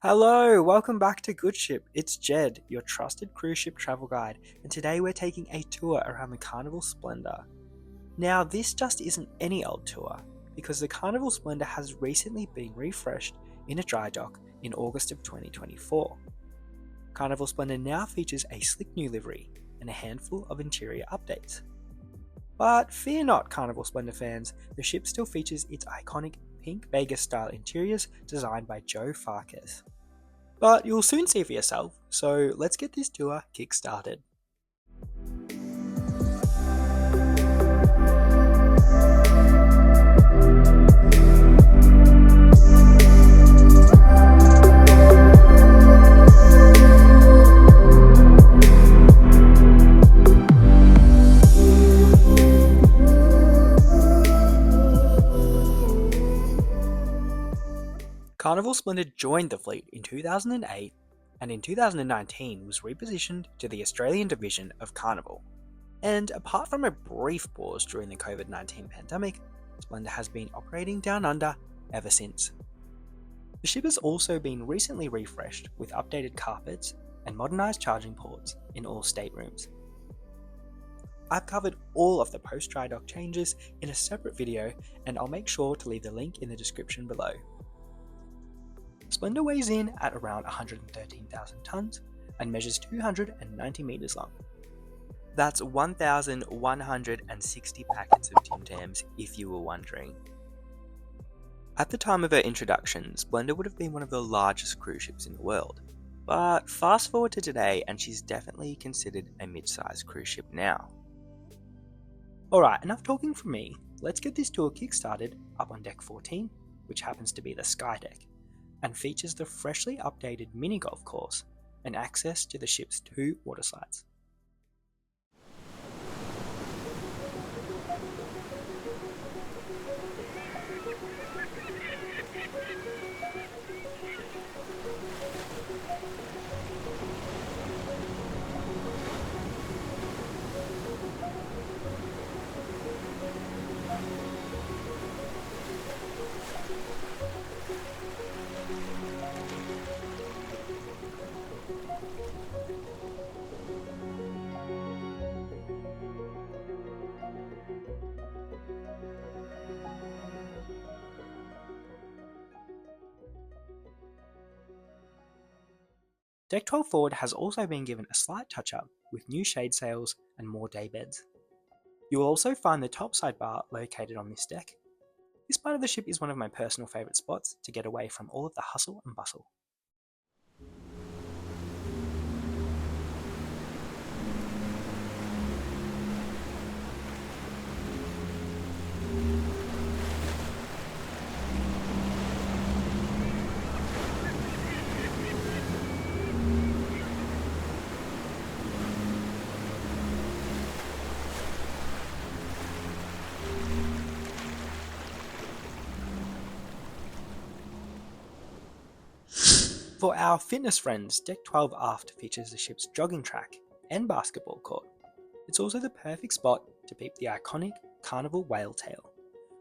Hello, welcome back to Goodship. It's Jed, your trusted cruise ship travel guide, and today we're taking a tour around the Carnival Splendor. Now, this just isn't any old tour, because the Carnival Splendor has recently been refreshed in a dry dock in August of 2024. Carnival Splendor now features a slick new livery and a handful of interior updates. But fear not, Carnival Splendor fans, the ship still features its iconic pink Vegas-style interiors designed by Joe Farkas. But you'll soon see for yourself, so let's get this tour kick-started. Carnival Splendor joined the fleet in 2008 and in 2019 was repositioned to the Australian division of Carnival. And apart from a brief pause during the COVID-19 pandemic, Splendor has been operating down under ever since. The ship has also been recently refreshed with updated carpets and modernised charging ports in all staterooms. I've covered all of the post-dry dock changes in a separate video, and I'll make sure to leave the link in the description below. Splendor weighs in at around 113,000 tonnes and measures 290 metres long. That's 1,160 packets of Tim Tams, if you were wondering. At the time of her introduction, Splendor would have been one of the largest cruise ships in the world. But fast forward to today and she's definitely considered a mid-sized cruise ship now. Alright, enough talking from me. Let's get this tour kick-started up on deck 14, which happens to be the Sky Deck, and features the freshly updated mini golf course and access to the ship's 2 water slides. Deck 12 forward has also been given a slight touch-up with new shade sails and more day beds. You will also find the topside bar located on this deck. This part of the ship is one of my personal favourite spots to get away from all of the hustle and bustle. For our fitness friends, Deck 12 aft features the ship's jogging track and basketball court. It's also the perfect spot to peep the iconic Carnival whale tail,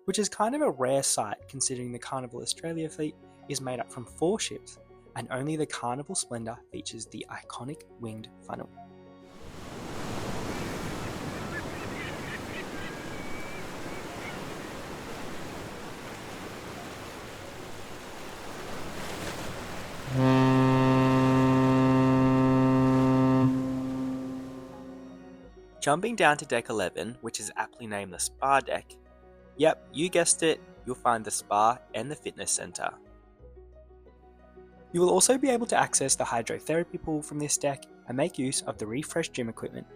which is kind of a rare sight considering the Carnival Australia fleet is made up from 4 ships and only the Carnival Splendor features the iconic winged funnel. Jumping down to deck 11, which is aptly named the Spa Deck. Yep, you guessed it, you'll find the spa and the fitness centre. You will also be able to access the hydrotherapy pool from this deck and make use of the refreshed gym equipment.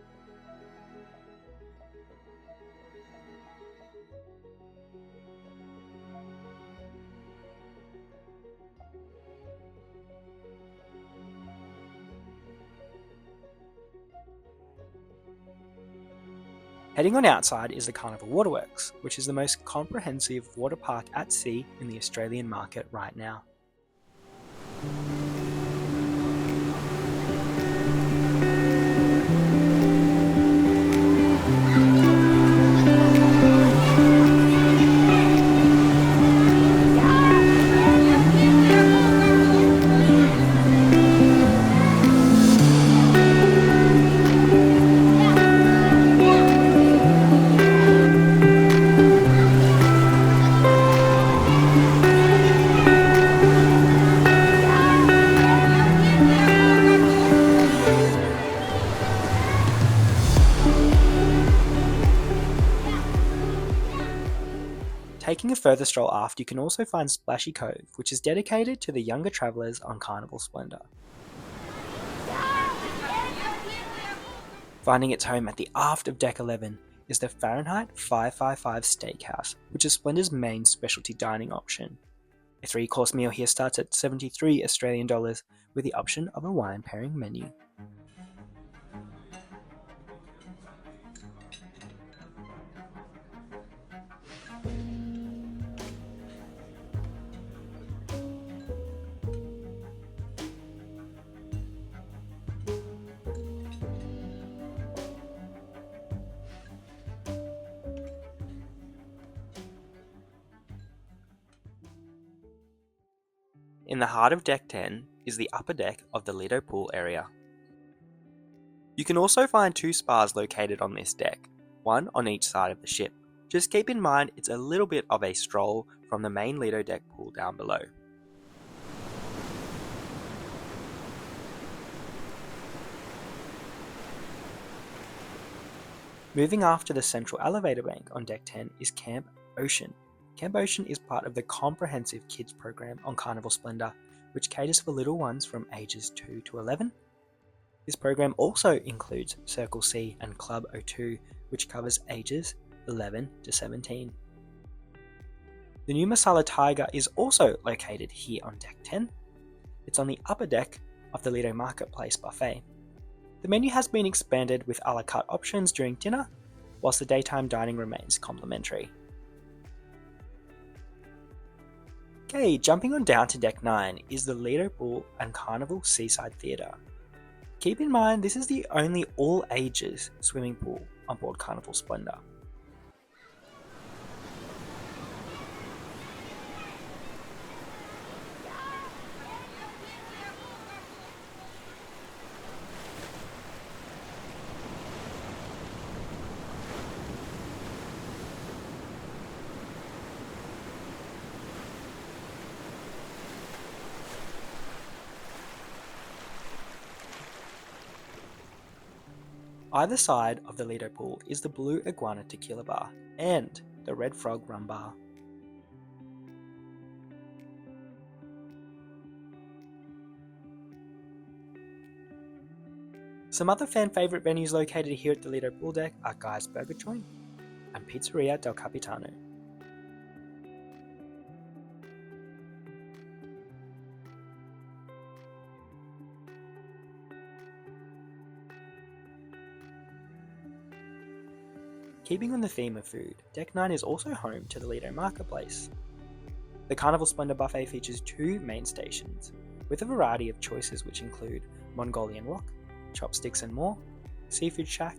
Heading on outside is the Carnival Waterworks, which is the most comprehensive water park at sea in the Australian market right now. Taking a further stroll aft, you can also find Splashy Cove, which is dedicated to the younger travellers on Carnival Splendor. Finding its home at the aft of Deck 11 is the Fahrenheit 555 Steakhouse, which is Splendor's main specialty dining option. A 3-course meal here starts at $73 Australian with the option of a wine pairing menu. In the heart of Deck 10 is the upper deck of the Lido pool area. You can also find 2 spas located on this deck, one on each side of the ship. Just keep in mind it's a little bit of a stroll from the main Lido deck pool down below. Moving after the central elevator bank on Deck 10 is Camp Ocean. Camp Ocean is part of the comprehensive kids program on Carnival Splendor, which caters for little ones from ages 2 to 11. This program also includes Circle C and Club O2, which covers ages 11 to 17. The new Masala Tiger is also located here on Deck 10. It's on the upper deck of the Lido Marketplace buffet. The menu has been expanded with a la carte options during dinner, whilst the daytime dining remains complimentary. Okay, jumping on down to Deck 9 is the Lido Pool and Carnival Seaside Theatre. Keep in mind this is the only all-ages swimming pool on board Carnival Splendor. Either side of the Lido pool is the Blue Iguana Tequila Bar and the Red Frog Rum Bar. Some other fan favourite venues located here at the Lido pool deck are Guy's Burger Joint and Pizzeria del Capitano. Keeping on the theme of food, Deck 9 is also home to the Lido Marketplace. The Carnival Splendor buffet features 2 main stations, with a variety of choices which include Mongolian Wok, Chopsticks and More, Seafood Shack,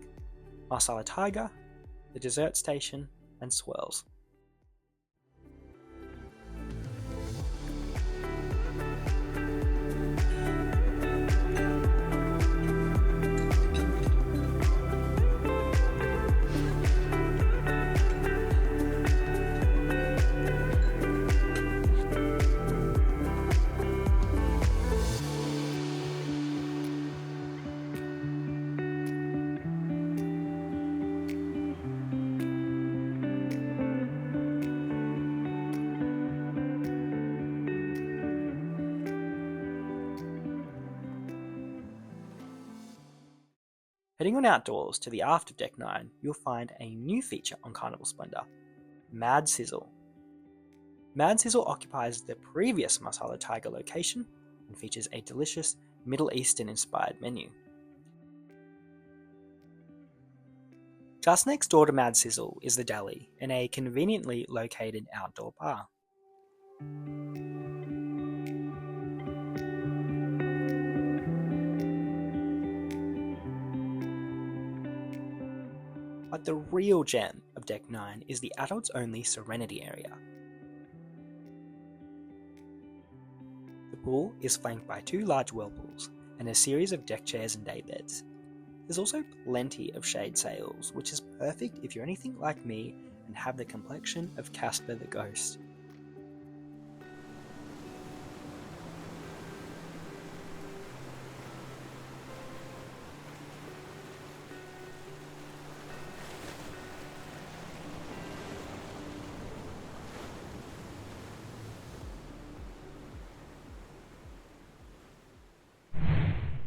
Masala Tiger, the Dessert Station, and Swirls. Heading on outdoors to the aft of Deck 9, you'll find a new feature on Carnival Splendor, Mad Sizzle. Mad Sizzle occupies the previous Masala Tiger location and features a delicious Middle Eastern-inspired menu. Just next door to Mad Sizzle is the deli and a conveniently located outdoor bar. But the real gem of Deck 9 is the adults-only Serenity area. The pool is flanked by 2 large whirlpools and a series of deck chairs and daybeds. There's also plenty of shade sails, which is perfect if you're anything like me and have the complexion of Casper the Ghost.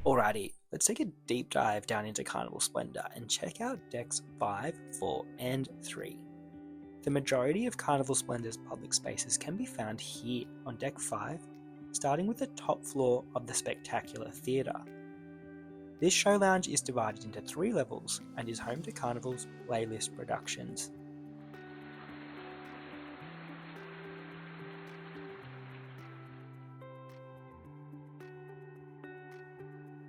Alrighty, let's take a deep dive down into Carnival Splendor and check out decks 5, 4, and 3. The majority of Carnival Splendor's public spaces can be found here on deck 5, starting with the top floor of the Spectacular Theatre. This show lounge is divided into 3 levels and is home to Carnival's playlist productions.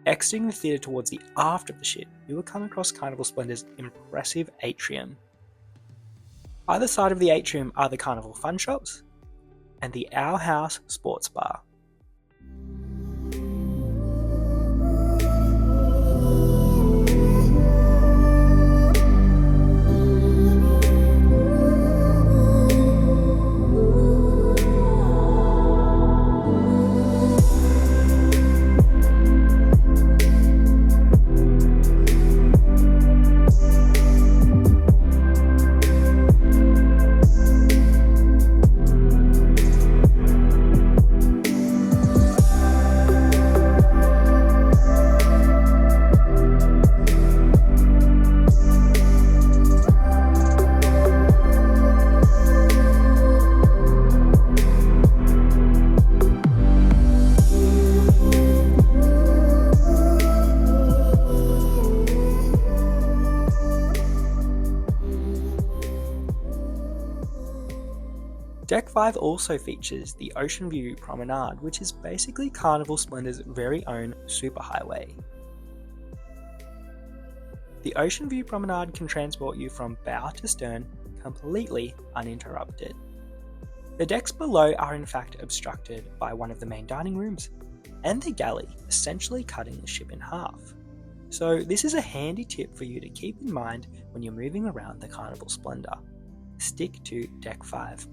Exiting the theatre towards the aft of the ship, you will come across Carnival Splendor's impressive atrium. Either side of the atrium are the Carnival Fun Shops and the Our House Sports Bar. Deck 5 also features the Ocean View Promenade, which is basically Carnival Splendor's very own superhighway. The Ocean View Promenade can transport you from bow to stern completely uninterrupted. The decks below are in fact obstructed by one of the main dining rooms and the galley, essentially cutting the ship in half. So this is a handy tip for you to keep in mind when you're moving around the Carnival Splendor. Stick to deck 5.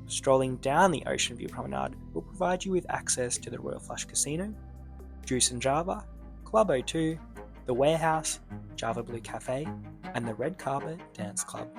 Strolling down the Ocean View Promenade will provide you with access to the Royal Flush Casino, Juice and Java, Club O2, the Warehouse, Java Blue Cafe, and the Red Carpet Dance Club.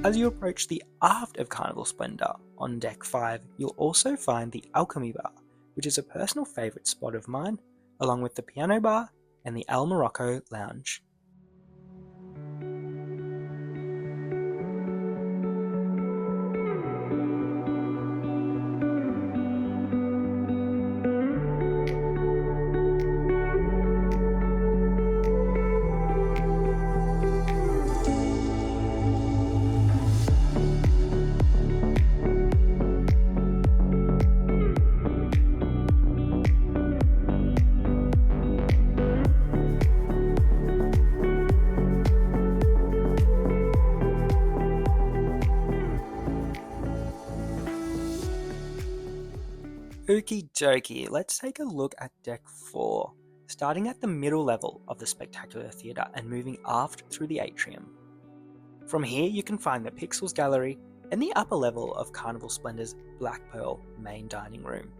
As you approach the aft of Carnival Splendor on deck 5, you'll also find the Alchemy Bar, which is a personal favourite spot of mine, along with the Piano Bar and the El Morocco Lounge. Okie dokie, let's take a look at deck 4, starting at the middle level of the Spectacular Theatre and moving aft through the atrium. From here you can find the Pixels Gallery and the upper level of Carnival Splendor's Black Pearl main dining room.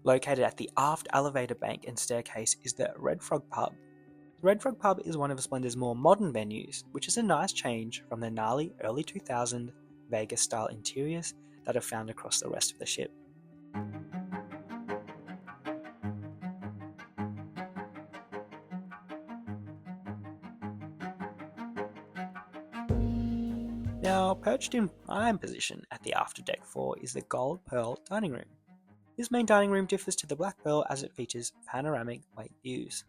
Located at the aft elevator bank and staircase is the Red Frog Pub. The Red Frog Pub is one of Splendor's more modern venues, which is a nice change from the gnarly early 2000 Vegas-style interiors that are found across the rest of the ship. Now, perched in prime position at the after deck 4 is the Gold Pearl dining room. This main dining room differs to the Black Pearl as it features panoramic lake views.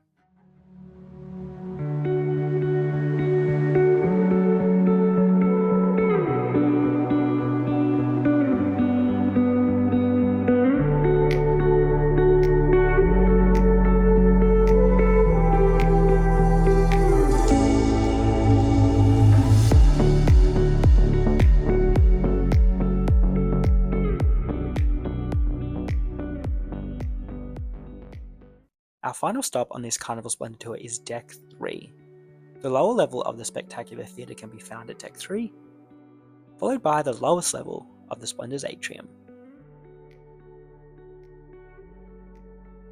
Our final stop on this Carnival Splendor tour is Deck 3. The lower level of the spectacular theatre can be found at Deck 3, followed by the lowest level of the Splendor's atrium.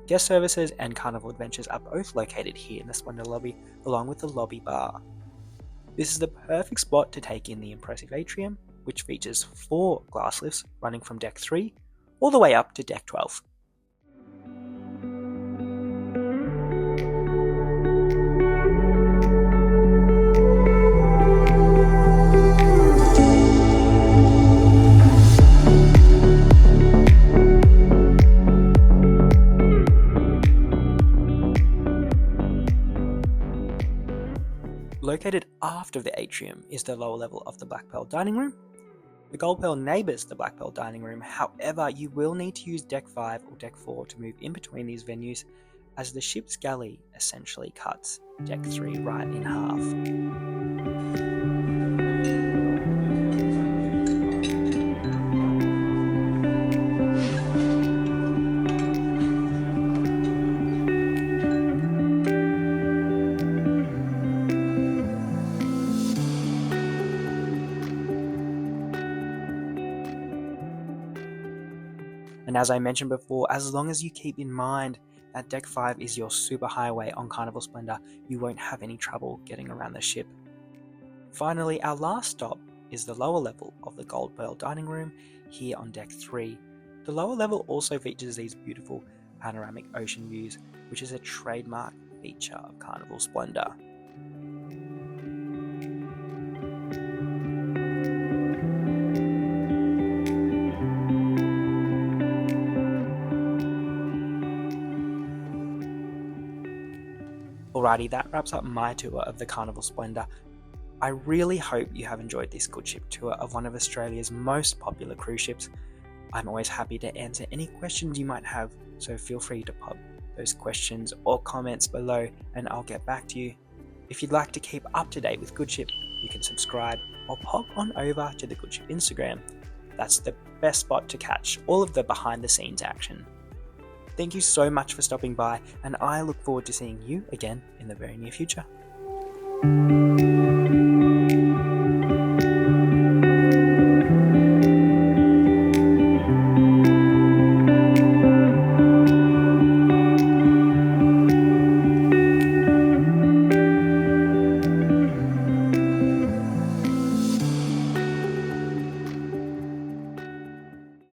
Guest services and Carnival Adventures are both located here in the Splendor lobby, along with the lobby bar. This is the perfect spot to take in the impressive atrium, which features 4 glass lifts running from Deck 3 all the way up to Deck 12. Located aft of the atrium is the lower level of the Black Pearl dining room. The Gold Pearl neighbours the Black Pearl dining room, however you will need to use Deck 5 or Deck 4 to move in between these venues, as the ship's galley essentially cuts Deck 3 right in half. And as I mentioned before, as long as you keep in mind that Deck 5 is your superhighway on Carnival Splendor, you won't have any trouble getting around the ship. Finally, our last stop is the lower level of the Gold Pearl dining room here on Deck 3. The lower level also features these beautiful panoramic ocean views, which is a trademark feature of Carnival Splendor. Alrighty, that wraps up my tour of the Carnival Splendor. I really hope you have enjoyed this Goodship tour of one of Australia's most popular cruise ships. I'm always happy to answer any questions you might have, so feel free to pop those questions or comments below and I'll get back to you. If you'd like to keep up to date with Goodship, you can subscribe or pop on over to the Goodship Instagram. That's the best spot to catch all of the behind the scenes action. Thank you so much for stopping by, and I look forward to seeing you again in the very near future.